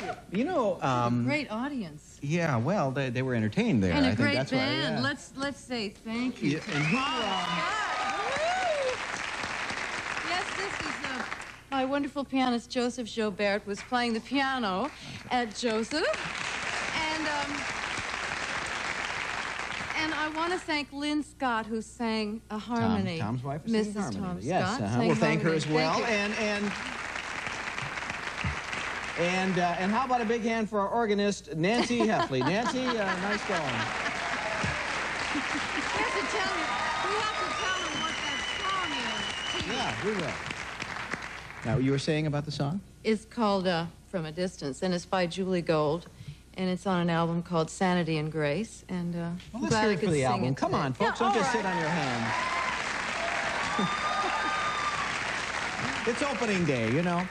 you. You know, great audience. Yeah, well, they were entertained there. And a I think great that's band. why, yeah. Let's say thank you. Yeah, and who, Yes, this is my wonderful pianist Joseph Joubert was playing the piano at Joseph, and I want to thank Lynn Scott, who sang a harmony. Tom's wife, Mrs. harmony. Tom Yes, Scott. we'll thank her as well. Thank And how about a big hand for our organist, Nancy Heffley. Nancy, nice going. We have to tell him what that song is. Yeah, we will. Now, you were saying about the song? It's called From a Distance, and it's by Julie Gold, and it's on an album called Sanity and Grace. And well, let's hear it for the album. Come on, folks, don't just sit on your hands. It's opening day, you know.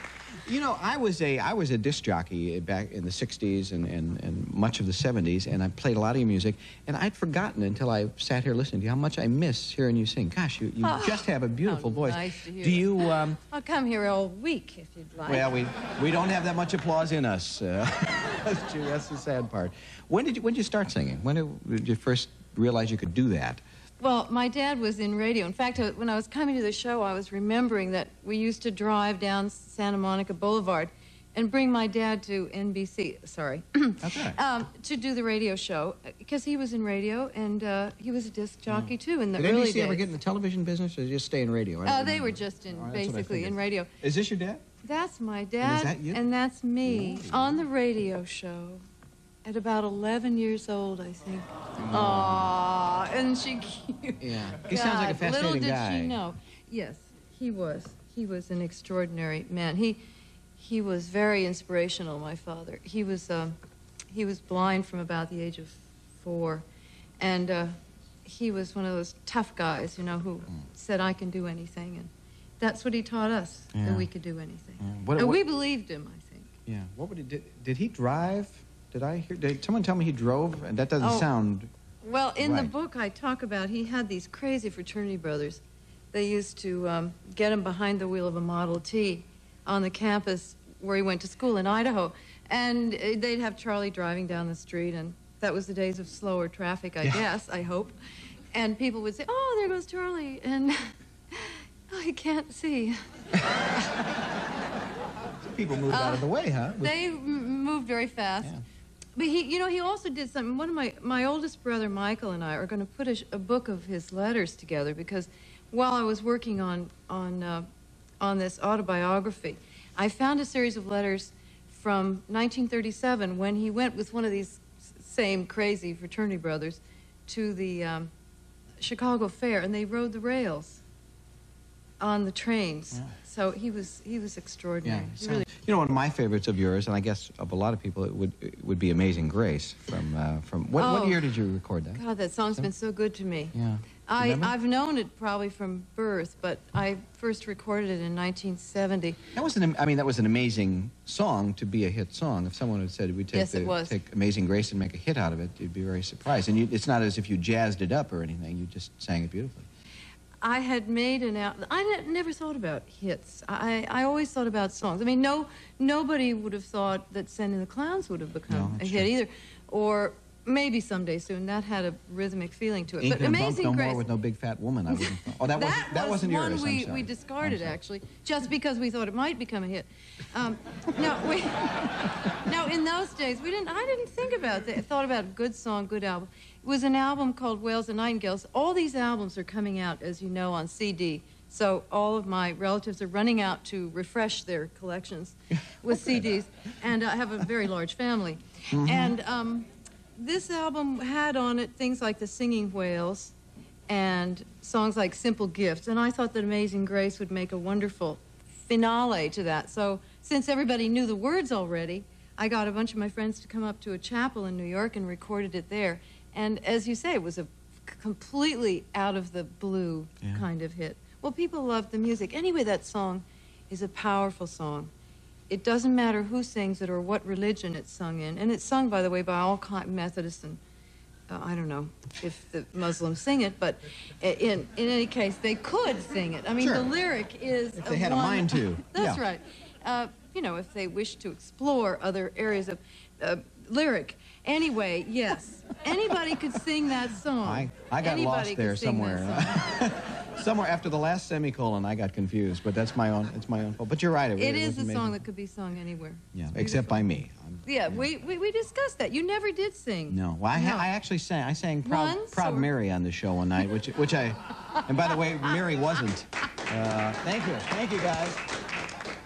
You know, I was a disc jockey back in the 60s and much of the 70s, and I played a lot of your music, and I'd forgotten until I sat here listening to you how much I miss hearing you sing. Gosh, you just have a beautiful voice. Nice to hear. Do you... I'll come here all week if you'd like. Well, we don't have that much applause in us. That's the sad part. When did you start singing? When did you first realize you could do that? Well, my dad was in radio. In fact, when I was coming to the show, I was remembering that we used to drive down Santa Monica Boulevard and bring my dad to NBC, sorry, okay. To do the radio show, because he was in radio, and he was a disc jockey, too, in the Did early NBC days. ever get in the television business, or just stay in radio? They were just basically in radio. Is this your dad? That's my dad, and is that you? And that's me, Ooh. on the radio show. At about 11 years old, I think. Aww, isn't she cute? Yeah, he sounds like a fascinating guy. Little did she know. Yes, he was. He was an extraordinary man. He was very inspirational, my father. He was blind from about the age of 4, and he was one of those tough guys, you know, who said, I can do anything, and that's what he taught us, that we could do anything. Yeah. And we believed him, I think. Yeah, what would he do? Did he drive? Did someone tell me he drove? And that doesn't sound well, in right. the book I talk about, he had these crazy fraternity brothers. They used to get him behind the wheel of a Model T on the campus where he went to school in Idaho. And they'd have Charlie driving down the street, and that was the days of slower traffic, I guess, I hope. And people would say, oh, there goes Charlie, and oh, he can't see. People moved out of the way, huh? They moved very fast. Yeah. But he also did something. One of my oldest brother, Michael, and I are going to put a book of his letters together, because while I was working on this autobiography, I found a series of letters from 1937 when he went with one of these same crazy fraternity brothers to the Chicago Fair, and they rode the rails on the trains. Yeah. So he was extraordinary. Yeah, really. You know, one of my favorites of yours, and I guess of a lot of people, it would be Amazing Grace. From what year did you record that? God, that song's been so good to me. Yeah. I've known it probably from birth, but I first recorded it in 1970. That was an amazing song to be a hit song. If someone had said we'd take Amazing Grace and make a hit out of it, you'd be very surprised. And it's not as if you jazzed it up or anything. You just sang it beautifully. I had made I never thought about hits. I always thought about songs. I mean, nobody would have thought that Sending the Clowns would have become a hit either, or maybe someday soon. That had a rhythmic feeling to it. Ain't But Amazing no Grace. More with No Big Fat Woman. I wouldn't. Oh, that wasn't yours. One we discarded actually, just because we thought it might become a hit. Now in those days I didn't think about that. I thought about a good song, good album. It was an album called Whales and Nightingales. All these albums are coming out, as you know, on CD. So all of my relatives are running out to refresh their collections with CDs. And I have a very large family. And this album had on it things like The Singing Whales and songs like Simple Gifts. And I thought that Amazing Grace would make a wonderful finale to that. So since everybody knew the words already, I got a bunch of my friends to come up to a chapel in New York and recorded it there. And as you say, it was a completely out of the blue kind of hit. Well, people loved the music. Anyway, that song is a powerful song. It doesn't matter who sings it or what religion it's sung in. And it's sung, by the way, by all Methodists and I don't know if the Muslims sing it, but in any case, they could sing it. I mean, the lyric is... If they had a mind to. That's right. you know, if they wish to explore other areas of lyric. Anyway, yes, anybody could sing that song. I got lost there somewhere. Somewhere after the last semicolon, I got confused, but that's my own. It's my own fault. But you're right. It is a song that could be sung anywhere. Yeah, except by me. Yeah, we discussed that. You never did sing. No, well, I actually sang. I sang Proud Mary on the show one night, which I, and by the way, Mary wasn't. Thank you guys.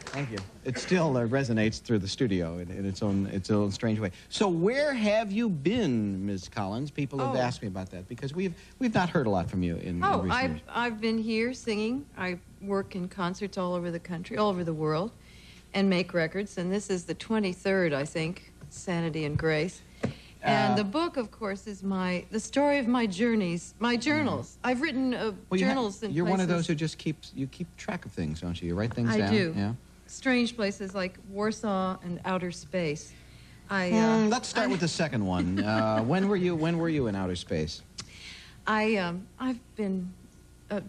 Thank you. It still resonates through the studio in its own strange way. So where have you been, Ms. Collins? People have asked me about that because we've not heard a lot from you in recent years. I've been here singing. I work in concerts all over the country, all over the world, and make records. And this is the 23rd, I think, Sanity and Grace. And the book, of course, is the story of my journeys, my journals. I've written journals in places. You're one of those who just keep track of things, don't you? You write things down. I do. Yeah. Strange places like Warsaw and outer space. Let's start with the second one. When were you in outer space? I've been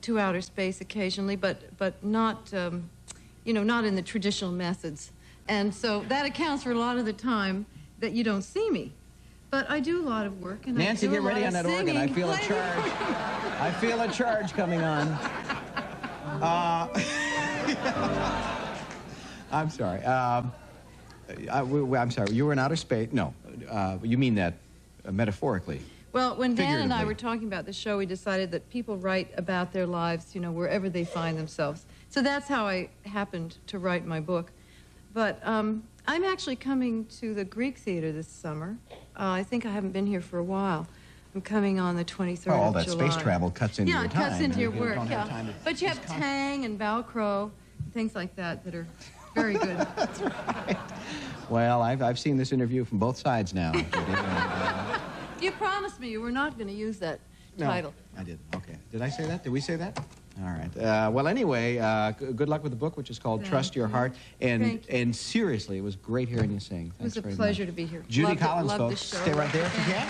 to outer space occasionally, but not not in the traditional methods, and so that accounts for a lot of the time that you don't see me. But I do a lot of work, and Nancy, I do get ready on that singing. organ. I feel a charge. I feel a charge coming on. I'm sorry. I'm sorry. You were in outer space. No, you mean that metaphorically. Well, when Dan and I were talking about the show, we decided that people write about their lives, wherever they find themselves. So that's how I happened to write my book. But I'm actually coming to the Greek Theater this summer. I think I haven't been here for a while. I'm coming on the 23rd of July. All that space travel cuts into your time. Yeah, it cuts into your work, yeah. But you have Tang and Velcro, things like that are very good. That's right. Well, I've seen this interview from both sides now. You promised me you were not going to use that title. I didn't. Okay. Did I say that? Did we say that? All right. Well, anyway, good luck with the book, which is called Trust Your Heart. And seriously, it was great hearing you sing. Thanks it was a pleasure to be here. Judy Collins, loved folks. Stay right there if you can.